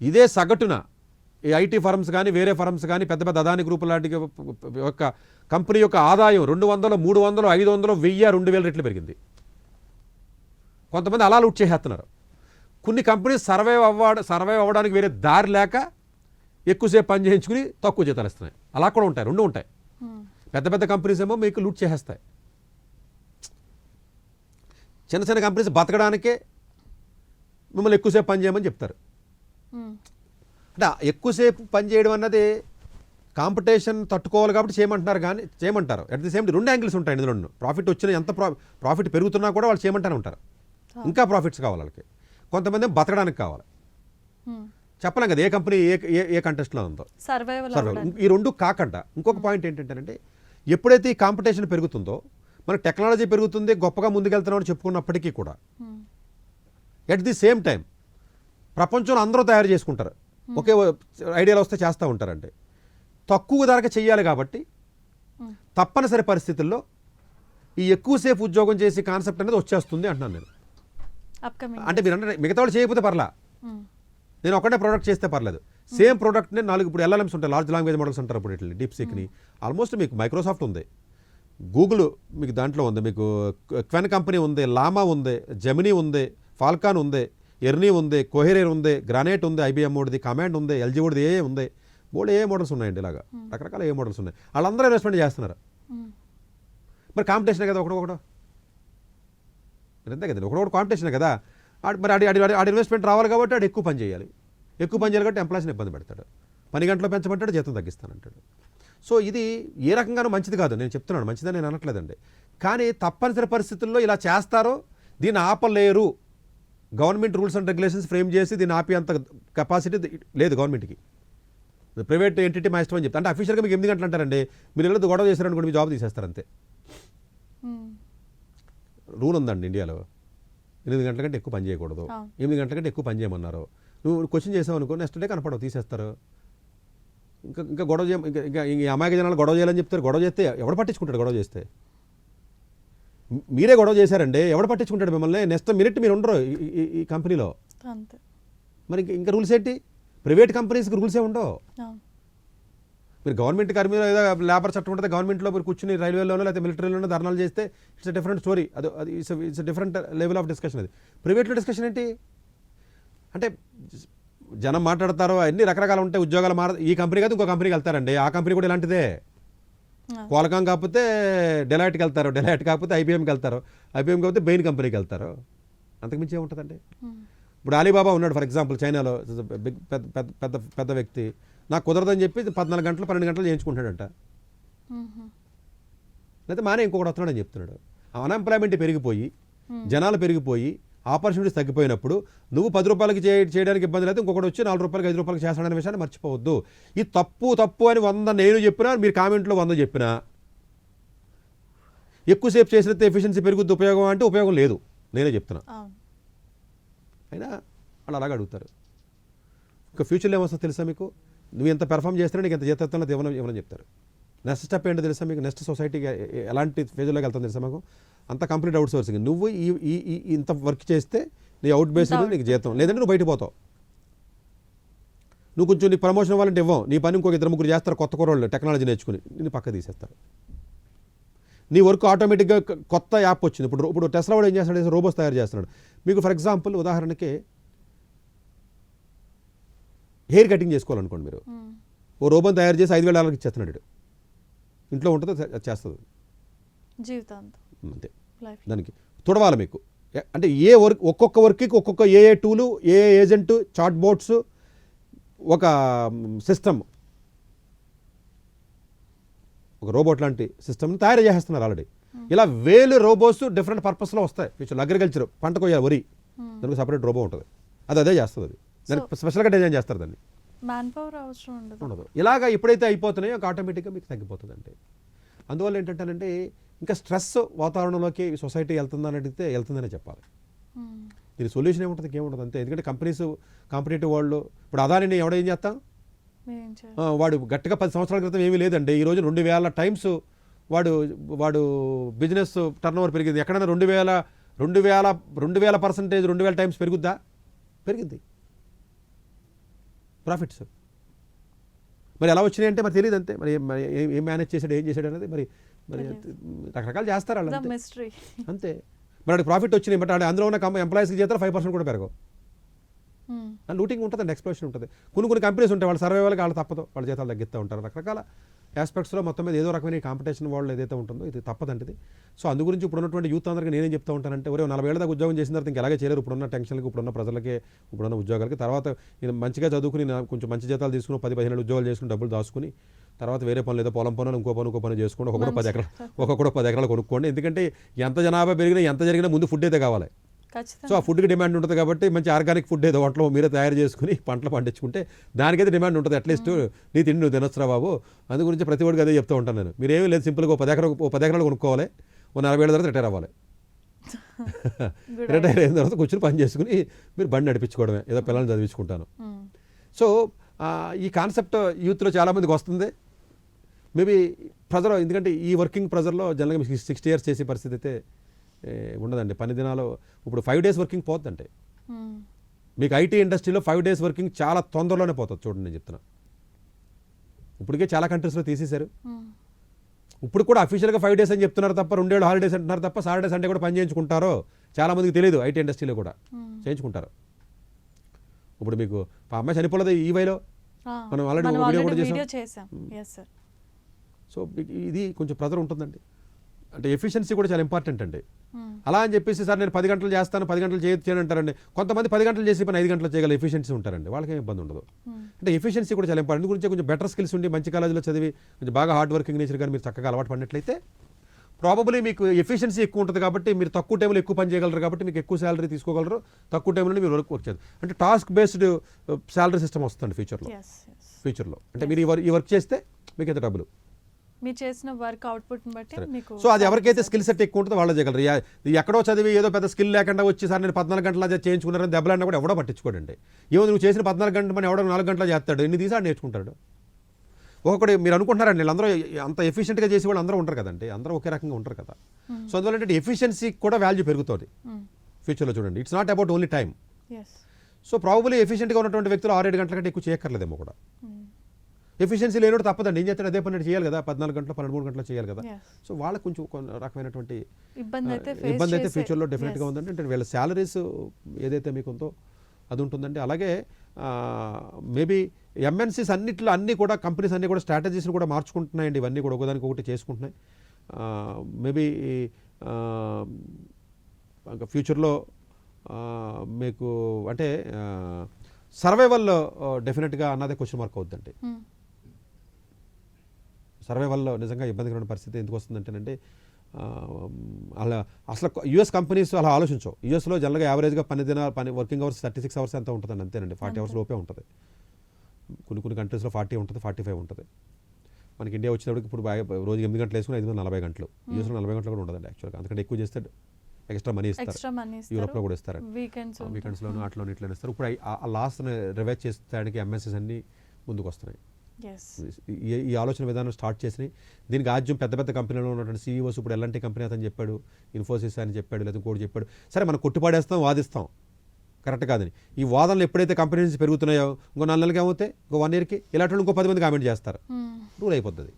ఇదే సగటున ఈ ఐటీ ఫర్మ్స్ కానీ వేరే ఫర్మ్స్ కానీ పెద్ద పెద్ద అదాని గ్రూపుల లాంటి యొక్క కంపెనీ యొక్క ఆదాయం 200, 300, 500, 1000, 2000 రెట్లు పెరిగింది. కొంతమంది అలా లూట్ చేసేస్తున్నారు. కొన్ని కంపెనీస్ సర్వైవ్ అవ్వడానికి వేరే దారి లేక ఎక్కువసేపు పని చేయించుకుని తక్కువ జీతాలు ఇస్తున్నాయి. అలా కూడా ఉంటాయి, రెండు ఉంటాయి. పెద్ద పెద్ద కంపెనీస్ ఏమో మీకు లూట్ చేసేస్తాయి. చిన్న చిన్న కంపెనీస్ బతకడానికే మిమ్మల్ని ఎక్కువసేపు పని చేయమని చెప్తారు. అంటే ఎక్కువసేపు పని చేయడం అన్నది కాంపిటీషన్ తట్టుకోవాలి కాబట్టి చేయమంటారు. అట్ ది సేమ్ 2 యాంగిల్స్ ఉంటాయి ఇందులో. ప్రాఫిట్ వచ్చిన ఎంత ప్రాఫిట్ పెరుగుతున్నా కూడా వాళ్ళు చేయమంటానే ఉంటారు. ఇంకా ప్రాఫిట్స్ కావాలి వాళ్ళకి. కొంతమంది బతకడానికి కావాలి. చెప్పలేం కదా ఏ కంపెనీ ఏ కంటెస్ట్లో ఉందో. సర్వైవల్ ఈ రెండు కాకుండా ఇంకొక పాయింట్ ఏంటంటే ఎప్పుడైతే ఈ కాంపిటీషన్ పెరుగుతుందో మనకు టెక్నాలజీ పెరుగుతుంది, గొప్పగా ముందుకెళ్తున్నామని చెప్పుకున్నప్పటికీ కూడా ఎట్ ది సేమ్ టైం ప్రపంచంలో అందరూ తయారు చేసుకుంటారు, ఒకే ఐడియాలు వస్తే చేస్తూ ఉంటారంటే తక్కువ ధరకి చెయ్యాలి. కాబట్టి తప్పనిసరి పరిస్థితుల్లో ఈ ఎక్కువసేపు ఉద్యోగం చేసే కాన్సెప్ట్ అనేది వచ్చేస్తుంది అంటున్నాను నేను. అంటే మీరు అంటే మిగతా వాళ్ళు చేయకపోతే పర్లా, నేను ఒకటే ప్రోడక్ట్ చేస్తే పర్లేదు. సేమ్ ప్రోడక్ట్ని 4 ఇప్పుడు LLMs ఉంటాయి, లార్జ్ లాంగ్వేజ్ మోడల్స్ అంటారు. ఇప్పుడు ఇట్లా డీప్ సీక్ని ఆల్మోస్ట్ మీకు మైక్రోసాఫ్ట్ ఉంది, గూగుల్ మీకు దాంట్లో ఉంది, మీకు క్వెన్ కంపెనీ ఉంది, లామా ఉంది, జెమినీ ఉంది, ఫాల్కాన్ ఉంది, ఎర్నీ ఉంది, కోహెరేర్ ఉంది, గ్రానైట్ ఉంది, IBM ఓడిది, కమాండ్ ఉంది, LG ఓడిది, ఉంది. బోర్డు మోడల్స్ ఉన్నాయండి. ఇలాగా రకరకాల మోడల్స్ ఉన్నాయి. వాళ్ళందరూ ఇన్వెస్ట్మెంట్ చేస్తున్నారు. మరి కాంపిటీషన్ కదా ఒకటొకటి, అంతే కదండి, ఒకటొకటి కాంపిటీషన్ కదా. మరి ఆడి ఇన్వెస్ట్మెంట్ రావాలి కాబట్టి ఆడు ఎక్కువ పని చేయాలి కాబట్టి ఎంప్లాయీస్ని ఇబ్బంది పెడతాడు. 10 గంటలు పెంచమంటాడు, జీతం తగ్గిస్తానంటాడు. సో ఇది ఏ రకంగానూ మంచిది కాదు. నేను చెప్తున్నాను, మంచిదని నేను అనట్లేదండి. కానీ తప్పనిసరి పరిస్థితుల్లో ఇలా చేస్తారో దీన్ని ఆపలేరు. Government rules and regulations frame చేసి దీన్ని ఆపి అంత కెపాసిటీ లేదు గవర్నమెంట్కి. ప్రైవేట్ ఎంటిటీ మా ఇష్టం అని చెప్తా. అంటే అఫీషియల్గా మీకు 8 గంటలు అంటారండి, మీరు వెళ్ళదు గొడవ చేశారనుకోండి మీ జాబ్ తీసేస్తారు అంతే. రూల్ ఉందండి ఇండియాలో, 8 గంటల కంటే ఎక్కువ పని చేయకూడదు, 8 గంటల కంటే ఎక్కువ పని చేయమన్నారు. నువ్వు క్వశ్చన్ చేసావు అనుకో, నెక్స్ట్ డే కనపడవు, తీసేస్తారు. ఇంకా గొడవ ఇంకా ఈ అమాయక జనాలు గొడవ చేయాలని చెప్తారు. గొడవ చేస్తే ఎవడు పట్టించుకుంటాడు? గొడవ చేస్తే మీరే గొడవ చేశారండి, ఎవడు పట్టించుకుంటాడు మిమ్మల్ని? నెక్స్ట్ మినిట్ మీరు ఉండరు ఈ కంపెనీలో. మరి ఇంకా రూల్స్ ఏంటి? ప్రైవేట్ కంపెనీస్కి రూల్సే ఉండవు. మీరు గవర్నమెంట్ మీద ఏదో లేబర్ చట్టం ఉంటుంది, గవర్నమెంట్లో మీరు కూర్చుని రైల్వేలోనో లేకపోతే మిలిటరీలోనో ధర్నాలు చేస్తే ఇట్స్ డిఫరెంట్ స్టోరీ. అది it's different level of discussion. అది ప్రైవేట్లో డిస్కషన్ ఏంటి అంటే జనం మాట్లాడతారు, అన్ని రకరకాలు ఉంటాయి. ఉద్యోగాలు ఈ కంపెనీ కాదు ఇంకో కంపెనీకి వెళ్తారండి, ఆ కంపెనీ కూడా ఇలాంటిదే. క్వాల్కామ్ కాకపోతే డెలాయిట్కి వెళ్తారు, డెలాయిట్ కాకపోతే IBMకి వెళ్తారు, IBM కాకపోతే బెయిన్ కంపెనీకి వెళ్తారు. అంతకుమించి ఏముంటుందండి? ఇప్పుడు అలీబాబా ఉన్నాడు ఫర్ ఎగ్జాంపుల్, చైనాలో బిగ్ పెద్ద వ్యక్తి. నాకు కుదరదని చెప్పి 14 గంటలు 12 గంటలు చేయించుకుంటాడంట. లేకపోతే మానే ఇంకొకటి వస్తున్నాడని చెప్తున్నాడు. అన్ఎంప్లాయ్మెంట్ పెరిగిపోయి జనాలు పెరిగిపోయి ఆపర్చునిటీస్ తగ్గిపోయినప్పుడు నువ్వు 10 రూపాయలకి చేయడానికి ఇబ్బంది లేదు, ఇంకొకటి వచ్చి 4 రూపాయలకి 5 రూపాయలకి చేస్తాడనే విషయాన్ని మర్చిపోవద్దు. ఇది తప్పు అని 100 నేను చెప్పినా, మీరు కామెంట్లో 100 చెప్పినా, ఎక్కువసేపు చేసినంత ఎఫిషియన్సీ పెరుగుద్ది ఉపయోగం అంటే ఉపయోగం లేదు, నేనే చెప్తున్నా. అయినా వాళ్ళు అలాగే అడుగుతారు. ఇంకా ఫ్యూచర్లో ఏమొస్తుందో తెలుసా మీకు? నువ్వు ఎంత పెర్ఫామ్ చేస్తున్నా నీకు ఎంత జీతంలో ఇవ్వనని చెప్తారు. నెక్స్ట్ స్టెప్ ఏంటో తెలుసా మీకు? నెక్స్ట్ సొసైటీకి ఎలాంటి ఫేజ్లోకి వెళ్తాం తెలుసా మాకు? అంత కంప్లీట్ అవుట్ సోర్సింగ్. నువ్వు ఇంత వర్క్ చేస్తే నీ అవుట్ బేస్డ్ నీకు జీతం, లేదంటే నువ్వు బయటకు పోతావు. నువ్వు కొంచెం నీ ప్రమోషన్ ఇవ్వాలంటే ఇవ్వం, నీ పని ఇంకొక 2-3 చేస్తారు కొత్త కుర్రోళ్ళు టెక్నాలజీ నేర్చుకుని, నేను పక్క తీసేస్తారు. నీ వర్క్ ఆటోమేటిక్గా కొత్త యాప్ వచ్చింది. ఇప్పుడు టెస్లా వాడు ఏం చేస్తాడు? రోబోస్ తయారు చేస్తున్నాడు. మీకు ఫర్ ఎగ్జాంపుల్ ఉదాహరణకి హెయిర్ కటింగ్ చేసుకోవాలనుకోండి, మీరు ఓ రోబోని తయారు చేసి $5,000 ఇచ్చేస్తున్నాడు. ఇంట్లో ఉంటుంది, చేస్తుంది జీవితాంతం అంతే. దానికి తుడవాలి మీకు. అంటే ఒక్కొక్క వర్క్కి ఒక్కొక్క టూలు, ఏజెంట్, చాట్ బోట్స్, ఒక సిస్టమ్, ఒక రోబోట్ లాంటి సిస్టమ్ని తయారు చేస్తున్నారు ఆల్రెడీ. ఇలా వేలు రోబోట్స్ డిఫరెంట్ పర్పస్లో వస్తాయి. ఫ్యూచర్ అగ్రికల్చర్, పంట కొయ్యాలి వరి, దానికి సపరేట్ రోబో ఉంటుంది, అదే చేస్తుంది. అది దానికి స్పెషల్గా డిజైన్ చేస్తారు దాన్ని. మ్యాన్ పవర్ అవసరం ఉండదు. ఉండదు. ఇలాగ ఎప్పుడైతే అయిపోతున్నాయో ఆటోమేటిక్గా మీకు తగ్గిపోతుందండి. అందువల్ల ఏంటంటేనంటే ఇంకా స్ట్రెస్ వాతావరణంలోకి సొసైటీ వెళ్తుందని అడిగితే వెళ్తుందనే చెప్పాలి. దీని సొల్యూషన్ ఏముంటుంది, ఏముంటుంది అంతే. ఎందుకంటే కంపెనీస్ కాంపిటేటివ్ వరల్డ్, ఇప్పుడు అదానిని ఎవడో ఏం చేస్తాం, వాడు గట్టిగా 10 సంవత్సరాల క్రితం ఏమీ లేదండి, ఈ రోజు 2000 టైమ్స్ వాడు బిజినెస్ టర్న్ ఓవర్ పెరిగింది. ఎక్కడైనా 2000% 2000 టైమ్స్ పెరుగుద్దా? పెరిగింది ప్రాఫిట్స్. మరి ఎలా వచ్చినాయి అంటే మరి తెలియదు అంతే. మరి ఏం మేనేజ్ చేశాడు, ఏం చేశాడు అనేది మరి రకరకాలు చేస్తారు వాళ్ళు అంతే. మరి వాడికి ప్రాఫిట్ వచ్చినాయి, బట్ అందులో ఉన్న ఎంప్లాయీస్కి చేస్తారు 5% కూడా పెరగవు. లూటింగ్ ఉంటుందండి, ఎక్స్ప్లోషన్ ఉంటుంది. కొన్ని కంపెనీస్ ఉంటాయి, వాళ్ళు సర్వైవల్కి వాళ్ళు తప్పదు, వాళ్ళ జీతాలు తగ్గిస్తూ ఉంటారు. రకరకాల ఆస్పెక్ట్స్లో మొత్తం మీద ఏదో రకమైన కాంపిటీషన్ వాళ్ళు ఏదైతే ఉంటుందో ఇది తప్పదండి. సో అందు గురించి ఇప్పుడు ఉన్నటువంటి యూత్ అందరికీ నేనేం చెప్తా ఉంటానంటే, 40 ఏళ్ళ దాకా ఉద్యోగం చేసిన తర్వాత ఇంకా ఎలాగే చేయలేరు. ఇప్పుడున్న టెన్షన్కి, ఇప్పుడున్న ప్రజలకి, ఇప్పుడున్న ఉద్యోగాలకి. తర్వాత నేను మంచిగా చదువుకుని కొంచెం మంచి జీతాలు తీసుకుని 10-15 ఉద్యోగాలు చేసుకుని డబ్బులు దాచుకుని తర్వాత వేరే పనులు ఏదో పొలం పనులు ఇంకో పని చేసుకుంటే ఒక్కొక్కడు 10 ఎకరాలు కొనుక్కోండి. ఎందుకంటే ఎంత జనాభా పెరిగినా ఎంత జరిగినా ముందు ఫుడ్ అయితే కావాలి. సో ఆ ఫుడ్కి డిమాండ్ ఉంటుంది కాబట్టి మంచి ఆర్గానిక్ ఫుడ్ ఏదో వంటలో మీరే తయారు చేసుకుని పంటలు పండించుకుంటే దానికైతే డిమాండ్ ఉంటుంది. అట్లీస్ట్ నీ తిండి నువ్వు తినొచ్చురా బాబు. అందు గురించి ప్రతి ఒక్కడికి అదే చెప్తూ ఉంటాను నేను. మీరు ఏమీ లేదు, సింపుల్గా 10 ఎకరాలు కొనుక్కోవాలి, 40 ఏళ్ళ తర్వాత రిటైర్ అవ్వాలి. రిటైర్ అయిన తర్వాత కూర్చొని పని చేసుకుని మీరు బండి నడిపించుకోవడమే, ఏదో పిల్లల్ని చదివించుకుంటాను. సో ఈ కాన్సెప్ట్ యూత్లో చాలామందికి వస్తుంది. మేబీ ప్రెజర్, ఎందుకంటే ఈ వర్కింగ్ ప్రెజర్లో జనరల్గా మీకు 60 years చేసే పరిస్థితి అయితే ఉండదండి. పని దినాలు ఇప్పుడు 5 days వర్కింగ్ పోతుందంటే మీకు ఐటీ ఇండస్ట్రీలో 5 days వర్కింగ్ చాలా తొందరలోనే పోతుంది. చూడండి నేను చెప్తున్నా, ఇప్పటికే చాలా కంట్రీస్లో తీసేశారు. ఇప్పుడు కూడా అఫీషియల్గా 5 days అని చెప్తున్నారు తప్ప 2 ఏళ్ళు హాలిడేస్ అంటున్నారు తప్ప సాటర్డే సండే కూడా పని చేయించుకుంటారో చాలా మందికి తెలియదు. ఐటీ ఇండస్ట్రీలో కూడా చేయించుకుంటారు. ఇప్పుడు మీకు అమ్మాయి చనిపోలేదు ఈ వైలో, మనం ఆల్రెడీ వీడియో కూడా చేసాం. సో ఇది కొంచెం ప్రెజర్ ఉంటుందండి. అంటే ఎఫిషియన్సీ కూడా చాలా ఇంపార్టెంట్ అండి. అలా అని చెప్పేసి సార్ నేను 10 గంటలు చేస్తాను, 10 గంటలు చేయొచ్చు అంటారండి. కొంతమంది 10 గంటలు చేసి పని 5 గంటలు చేయగల ఎఫిషియన్సీ ఉంటారండి, వాళ్ళకి ఏం ఇబ్బంది ఉండదు. అంటే ఎఫిషియన్సీ కూడా చాలా ఇంపార్టెంట్. గురించి కొంచెం బెటర్ స్కిల్స్ ఉండి మంచి కాలేజీలో చదివి కొంచెం బాగా హార్డ్ వర్కింగ్ నేచర్ కానీ మీరు చక్కగా అలవాటు పడినట్లయితే ప్రాబబ్లీ మీకు ఎఫిషియన్సీ ఎక్కువ ఉంటుంది కాబట్టి మీరు తక్కువ టైంలో ఎక్కువ పని చేయగలరు, కాబట్టి మీకు ఎక్కువ శాలరీ తీసుకోగలరు, తక్కువ టైంలో మీరు వర్క్ చేయదు. అంటే టాస్క్ బేస్డ్ శాలరీ సిస్టమ్ వస్తుంది ఫ్యూచర్లో. అంటే మీరు ఈ వర్క్ చేస్తే మీకు ఎంత డబ్బులు, మీరు చేసిన వర్క్ అవుట్పుట్ బట్టి మీకు. సో అది ఎవరికైతే స్కిల్ సెట్ ఎక్కువ ఉంటుందో వాళ్ళు చేయగలరు. ఎక్కడో చదివి ఏదో పెద్ద స్కిల్ లేకుండా వచ్చి సార్ నేను 14 గంటల చేయించుకున్నారని దెబ్బలన్నా కూడా ఎవడో పట్టించుకోడండి. ఏమో నువ్వు చేసిన 14 గంటల పని ఎవడో 4 గంటలు చేస్తాడు, ఎన్ని తీసాడు నేర్చుకుంటాడు. ఒక్కొక్కటి మీరు అనుకుంటున్నారండి వీళ్ళందరూ అంత ఎఫిషియెంట్గా చేసే వాళ్ళు అందరూ ఉంటారు కదండి, అందరూ ఒకే రకంగా ఉంటారు కదా. సో అందువల్ల ఏంటంటే ఎఫిషియన్సీకి కూడా వాల్యూ పెరుగుతుంది ఫ్యూచర్లో. చూడండి, it's not about only time. So probably ఎఫిషియెంట్గా ఉన్నటువంటి వ్యక్తులు 6-7 గంటల కంటే ఎక్కువ చేయక్కర్లేదేమో కూడా. ఎఫిషియన్సీ లేనోడు తప్పదండి, ఏం చేస్తాడు అదే పని చేయాలి కదా, 14 గంటలు 13 గంటలు చేయాలి కదా. సో వాళ్ళకి కొంచెం రకమైనటువంటి ఇబ్బంది అయితే ఫ్యూచర్లో డెఫినెట్గా ఉందండి. అంటే వీళ్ళ శాలరీస్ ఏదైతే మీకు ఉందో అది ఉంటుందండి. అలాగే మేబీ ఎంఎన్సీస్ అన్నీ కూడా కంపెనీస్ అన్నీ కూడా స్ట్రాటజీస్ని కూడా మార్చుకుంటున్నాయండి. ఇవన్నీ కూడా ఒకదానికి ఒకటి చేసుకుంటున్నాయి. మేబీ ఫ్యూచర్లో మీకు అంటే సర్వైవల్ డెఫినెట్గా అన్నదే క్వశ్చన్ మార్క్ అవుతుందండి. సర్వైవల్లో నిజంగా ఇబ్బందికరమైన పరిస్థితి ఎందుకు వస్తుందంటేనంటే అలా అసలు యూఎస్ కంపెనీస్ అలా ఆలోచించవు. యూఎస్లో జనరల్గా యావరేజ్గా పని వర్కింగ్ అవర్స్ 36 hours ఎంత ఉంటుందండి, అంతేనండి. 40 hours లోపే ఉంటుంది. కొన్ని కంట్రీస్లో 40 ఉంటుంది, 45 ఉంటుంది. మనకి ఇండియా వచ్చేటప్పటికి ఇప్పుడు రోజు 8 గంటలు వేసుకుని 540 గంటలు. యూఎస్లో 40 గంటలు కూడా ఉండదండి యాక్చువల్గా, అందుకంటే ఎక్కువ చేస్తే ఎక్స్ట్రా మనీ ఇస్తారు. యూరోప్లో కూడా ఇస్తారండి, వీకెండ్స్లోనూ అట్లా ఇట్లా ఇస్తారు. ఇప్పుడు ఆ లాస్ని రివైజ్ చేసేదానికి ఎంఎస్సీస్ అన్నీ ముందుకు వస్తున్నాయి. ఈ ఆలోచన విధానం స్టార్ట్ చేసినాయి. దీనికి ఆద్యం పెద్ద పెద్ద కంపెనీలో ఉన్నటువంటి సీఈఓస్. ఇప్పుడు ఎలాంటి కంపెనీ అతను చెప్పాడు, ఇన్ఫోసిస్ అని చెప్పాడు, లేదా ఇంకోటి చెప్పాడు. సరే మనం కొట్టిపాడేస్తాం, వాదిస్తాం, కరెక్ట్ కాదని. ఈ వాదనలు ఎప్పుడైతే కంపెనీ నుంచి పెరుగుతున్నాయో ఇంకో 4 నెలలకి ఏమవుతాయి, ఇంకో 1 yearకి ఇలాంటి ఇంకో 10 మంది కామెంట్ చేస్తారు, రూల్ అయిపోతుంది.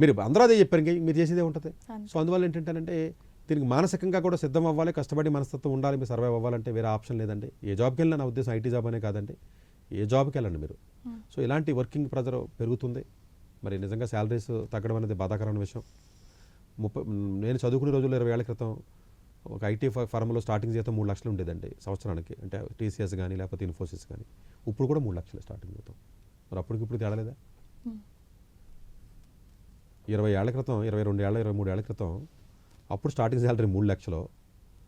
మీరు అందరూ అదే చెప్పారు, ఇంక మీరు చేసేదే ఉంటుంది. సో అందువల్ల ఏంటంటేనంటే దీనికి మానసికంగా కూడా సిద్ధం అవ్వాలి, కష్టపడి మనస్తత్వం ఉండాలి. మీరు సర్వైవ్ అవ్వాలంటే వేరే ఆప్షన్ లేదండి. ఏ జాబ్కి వెళ్ళినా నా ఉద్దేశం ఐటీ జాబ్ అనే కాదండి, ఏ జాబ్కి వెళ్ళండి మీరు. సో ఇలాంటి వర్కింగ్ ప్రెజర్ పెరుగుతుంది. మరి నిజంగా శాలరీస్ తగ్గడం అనేది బాధాకరమైన విషయం. నేను చదువుకునే రోజుల్లో 20 ఏళ్ల క్రితం ఒక ఐటీ ఫర్మ్లో స్టార్టింగ్ జీతం 3 లక్షలు ఉండేదండి సంవత్సరానికి. అంటే టీసీఎస్ కానీ లేకపోతే ఇన్ఫోసిస్ కానీ. ఇప్పుడు కూడా 3 లక్షలు స్టార్టింగ్ జీతం. మరి అప్పటికిప్పుడు తేడా లేదా? 20 ఏళ్ల క్రితం, 22 ఏళ్ళ 23 ఏళ్ల క్రితం అప్పుడు స్టార్టింగ్ శాలరీ 3 లక్షలు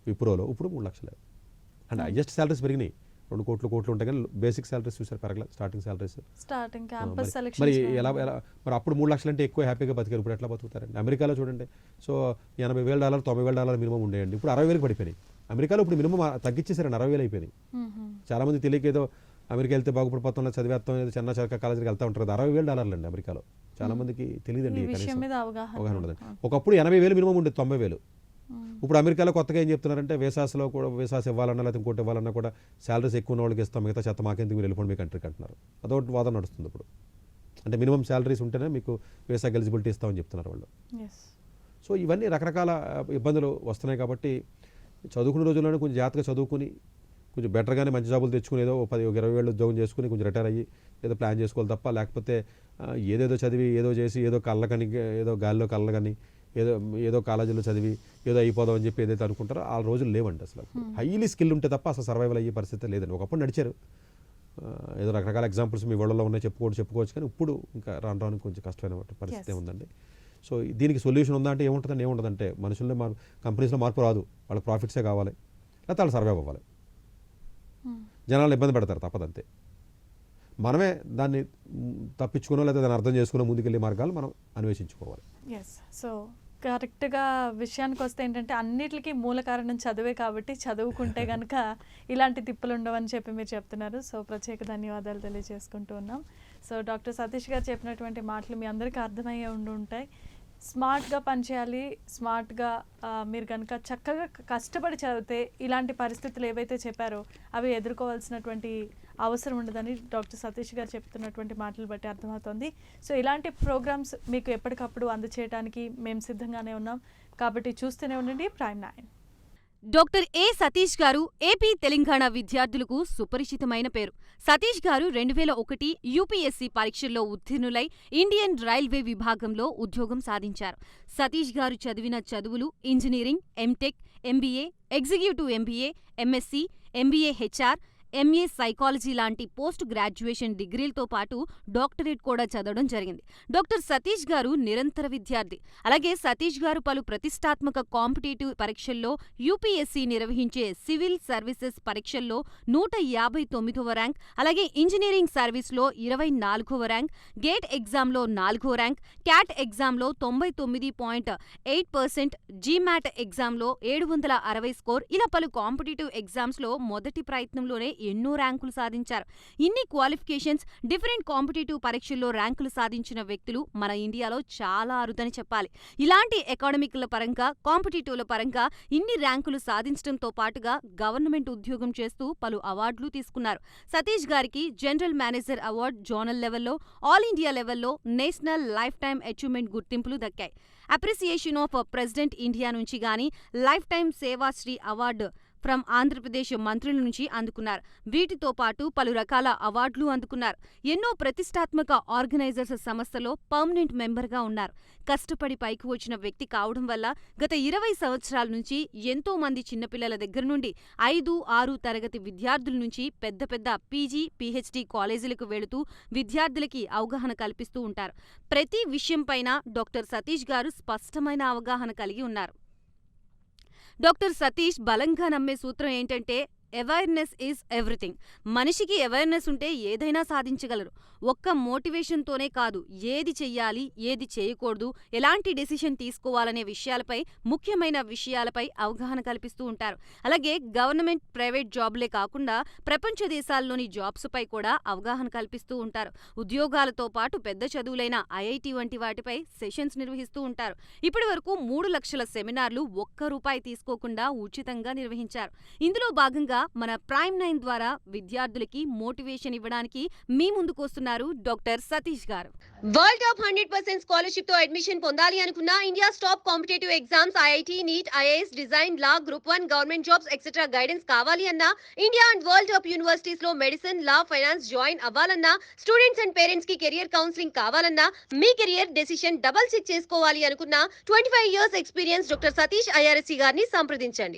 విప్రోలో, ఇప్పుడు 3 లక్షలే. అంటే హైయెస్ట్ శాలరీస్ పెరిగినాయి. 2 కోట్లు ఉంటాయి కానీ బేసిక్ సాలరీస్ చూసారు పెరగలేదు స్టార్టింగ్ సాలరీస్. స్టార్టింగ్ క్యాంపస్ మరి సెలక్షన్ ఎలా మరి అప్పుడు 3 లక్షలు అంటే ఎక్కువ హ్యాపీగా బతికారు. ఇప్పుడు ఎట్లా బతుకుతారండి? అమెరికాలో చూడండి, సో $80,000 $90,000 మినిమం ఉండేయండి, ఇప్పుడు 60,000 పడిపోయినాయి. అమెరికాలో ఇప్పుడు మినిమం తగ్గించేసారండి, 60,000 అయిపోయినాయి. చాలామంది తెలియక ఏదో అమెరికా వెళ్తే బాగుపడిపోతాం చదివేస్తాం, ఏదో చిన్న చరక కాలేజీకి వెళ్తా ఉంటారు కదా, $60,000 అండి అమెరికాలో. చాలా మందికి తెలియదండి, కనీసం అవగాహన ఉండదు. ఒకప్పుడు 80,000 మినిమం ఉండేది, 90,000. ఇప్పుడు అమెరికాలో కొత్తగా ఏం చెప్తున్నారంటే వేసాస్లో కూడా వేసాస్ ఇవ్వాలన్నా లేకపోతే ఇంకోటి ఇవ్వాలన్నా కూడా శాలరీస్ ఎక్కువ ఉన్న వాళ్ళకి ఇస్తాం, మిగతా చెత్త మాకెందుకు, మీరు వెళ్ళిపోండి మీ కంట్రీకి అంటున్నారు. అదొకటి వాదన నడుస్తుంది ఇప్పుడు. అంటే మినిమం శాలరీస్ ఉంటేనే మీకు వీసా ఎలిజిబిలిటీ ఇస్తామని చెప్తున్నారు వాళ్ళు. సో ఇవన్నీ రకరకాల ఇబ్బందులు వస్తున్నాయి. కాబట్టి చదువుకునే రోజుల్లోనే కొంచెం జాగ్రత్తగా చదువుకుని కొంచెం బెటర్గానే మంచి జాబులు తెచ్చుకుని ఏదో 10-20 ఉద్యోగం చేసుకుని కొంచెం రిటైర్ అయ్యి ఏదో ప్లాన్ చేసుకోవాలి తప్ప, లేకపోతే ఏదేదో చదివి ఏదో చేసి ఏదో కళ్ళకని ఏదో గాలిలో కళ్ళకని ఏదో కాలేజీలో చదివి ఏదో అయిపోదాం అని చెప్పి ఏదైతే అనుకుంటారో ఆ రోజులు లేవండి. అసలు హైలీ స్కిల్ ఉంటే తప్ప అసలు సర్వైవల్ అయ్యే పరిస్థితి లేదండి. ఒకప్పుడు నడిచారు, ఏదో రకరకాల ఎగ్జాంపుల్స్ మీ వాళ్ళలో ఉన్నాయి చెప్పుకోవచ్చు, కానీ ఇప్పుడు ఇంకా రాను కొంచెం కష్టమైన పరిస్థితి ఉందండి. సో దీనికి సొల్యూషన్ ఉందా అంటే ఏముంటుందంటే మనుషుల్లో కంపెనీస్లో మార్పు రాదు, వాళ్ళకి ప్రాఫిట్సే కావాలి, లేకపోతే వాళ్ళు సర్వైవ్ అవ్వాలి. జనాలు ఇబ్బంది పెడతారు, తప్పదంతే. మనమే దాన్ని తప్పించుకునో లేదా దాన్ని అర్థం చేసుకునే ముందుకెళ్ళే మార్గాలు మనం అన్వేషించుకోవాలి. సో కరెక్ట్గా విషయానికి వస్తే ఏంటంటే అన్నిటికీ మూల కారణం చదువే, కాబట్టి చదువుకుంటే కనుక ఇలాంటి తిప్పులు ఉండవని చెప్పి మీరు చెప్తున్నారు. సో ప్రత్యేక ధన్యవాదాలు తెలియజేసుకుంటూ ఉన్నాం. సో డాక్టర్ సతీష్ గారు చెప్పినటువంటి మాటలు మీ అందరికీ అర్థమయ్యే ఉంటాయి. స్మార్ట్గా పనిచేయాలి, స్మార్ట్గా మీరు కనుక చక్కగా కష్టపడి చదివితే ఇలాంటి పరిస్థితులు ఏవైతే చెప్పారో అవి ఎదుర్కోవాల్సినటువంటి అవసరం ఉండదని డాక్టర్ సతీష్ గారు చెప్తున్నటువంటి మాటలు బట్టి అర్థమవుతుంది. సో ఇలాంటి ప్రోగ్రామ్స్ మీకు ఎప్పటికప్పుడు అందచేయడానికి మేము సిద్ధంగానే ఉన్నాం, కాబట్టి చూస్తూనే ఉండండి Prime9. డాక్టర్ ఏ సతీష్ గారు ఏపీ తెలంగాణ విద్యార్థులకు సుపరిచితమైన పేరు. సతీష్ గారు 2001 యూపీఎస్సీ పరీక్షల్లో ఉత్తీర్ణులై ఇండియన్ రైల్వే విభాగంలో ఉద్యోగం సాధించారు. సతీష్ గారు చదివిన చదువులు engineering, MTech, MBA, executive MBA, MSc, MBA HR, MA psychology లాంటి పోస్ట్ గ్రాడ్యుయేషన్ డిగ్రీలతో పాటు డాక్టరేట్ కూడా చదవడం జరిగింది. డాక్టర్ సతీష్ గారు నిరంతర విద్యార్థి. అలాగే సతీష్ గారు పలు ప్రతిష్టాత్మక కాంపిటేటివ్ పరీక్షల్లో యూపీఎస్సీ నిర్వహించే సివిల్ సర్వీసెస్ పరీక్షల్లో 159వ ర్యాంక్, అలాగే ఇంజనీరింగ్ సర్వీస్లో 24వ ర్యాంక్, గేట్ ఎగ్జామ్లో 4వ ర్యాంక్, క్యాట్ ఎగ్జామ్లో 99.8%, జీమాట్ ఎగ్జామ్లో 760 స్కోర్, ఇలా పలు కాంపిటేటివ్ ఎగ్జామ్స్లో మొదటి ప్రయత్నంలోనే ఎన్నో ర్యాంకులు సాధించారు. ఇన్ని క్వాలిఫికేషన్స్, డిఫరెంట్ కాంపిటేటివ్ పరీక్షల్లో ర్యాంకులు సాధించిన వ్యక్తులు మన ఇండియాలో చాలా అరుదని చెప్పాలి. ఇలాంటి అకాడమిక్ల పరంగా, కాంపిటేటివ్ల పరంగా ఇన్ని ర్యాంకులు సాధించడంతో పాటుగా గవర్నమెంట్ ఉద్యోగం చేస్తూ పలు అవార్డులు తీసుకున్నారు. సతీష్ గారికి జనరల్ మేనేజర్ అవార్డు జోనల్ లెవెల్లో, ఆల్ ఇండియా లెవెల్లో నేషనల్ లైఫ్ టైమ్ అచీవ్మెంట్ గుర్తింపులు దక్కాయి. అప్రిసియేషన్ ఆఫ్ ప్రెసిడెంట్ ఇండియా నుంచి గానీ life time Seva Sri award from Andhra Pradesh మంత్రుల నుంచి అందుకున్నారు. వీటితో పాటు పలు రకాల అవార్డులు అందుకున్నారు. ఎన్నో ప్రతిష్టాత్మక ఆర్గనైజర్స్ సంస్థలో పర్మనెంట్ మెంబర్గా ఉన్నారు. కష్టపడి పైకి వచ్చిన వ్యక్తి కావడం వల్ల గత 20 సంవత్సరాల నుంచి ఎంతో మంది చిన్నపిల్లల దగ్గర నుండి 5, 6 తరగతి విద్యార్థుల నుంచి పెద్ద పెద్ద పీజీ, పీహెచ్డీ కాలేజీలకు వెళుతూ విద్యార్థులకి అవగాహన కల్పిస్తూ ఉంటారు. ప్రతి విషయంపైన డాక్టర్ సతీష్ గారు స్పష్టమైన అవగాహన కలిగి ఉన్నారు. డాక్టర్ సతీష్ బలంగా నమ్మే సూత్రం ఏంటంటే అవేర్నెస్ ఈజ్ ఎవ్రీథింగ్. మనిషికి అవేర్నెస్ ఉంటే ఏదైనా సాధించగలరు. ఒక్క మోటివేషన్తోనే కాదు, ఏది చెయ్యాలి, ఏది చేయకూడదు, ఎలాంటి డెసిషన్ తీసుకోవాలనే విషయాలపై, ముఖ్యమైన విషయాలపై అవగాహన కల్పిస్తూ ఉంటారు. అలాగే గవర్నమెంట్, ప్రైవేట్ జాబ్లే కాకుండా ప్రపంచ దేశాల్లోని జాబ్స్పై కూడా అవగాహన కల్పిస్తూ ఉంటారు. ఉద్యోగాలతో పాటు పెద్ద చదువులైన ఐఐటి వంటి వాటిపై సెషన్స్ నిర్వహిస్తూ ఉంటారు. ఇప్పటి వరకు 3 లక్షల సెమినార్లు ₹1 తీసుకోకుండా ఉచితంగా నిర్వహించారు. ఇందులో భాగంగా మన Prime9 ద్వారా విద్యార్థులకి మోటివేషన్ ఇవ్వడానికి మీ ముందుకొస్తున్నారు డాక్టర్ సతీష్ గారు. వరల్డ్ టాప్ 100% స్కాలర్షిప్ తో అడ్మిషన్ పొందాలి అనుకున్నా India top competitive exams IIT, NEET, IAS, design, law, group 1 government jobs etcetera guidance కావాలి అన్నా, India and world top universities లో మెడిసిన్, లా, ఫైనాన్స్ జాయిన్ అవ్వాలన్నా, స్టూడెంట్స్ అండ్ పేరెంట్స్ కి career counselling కావాలన్నా, మీ కెరియర్ డెసిషన్ డబుల్ చెక్ చేసుకోవాలి అనుకున్నా 25 years experience doctor Satish IRSC గారిని సంప్రదించండి.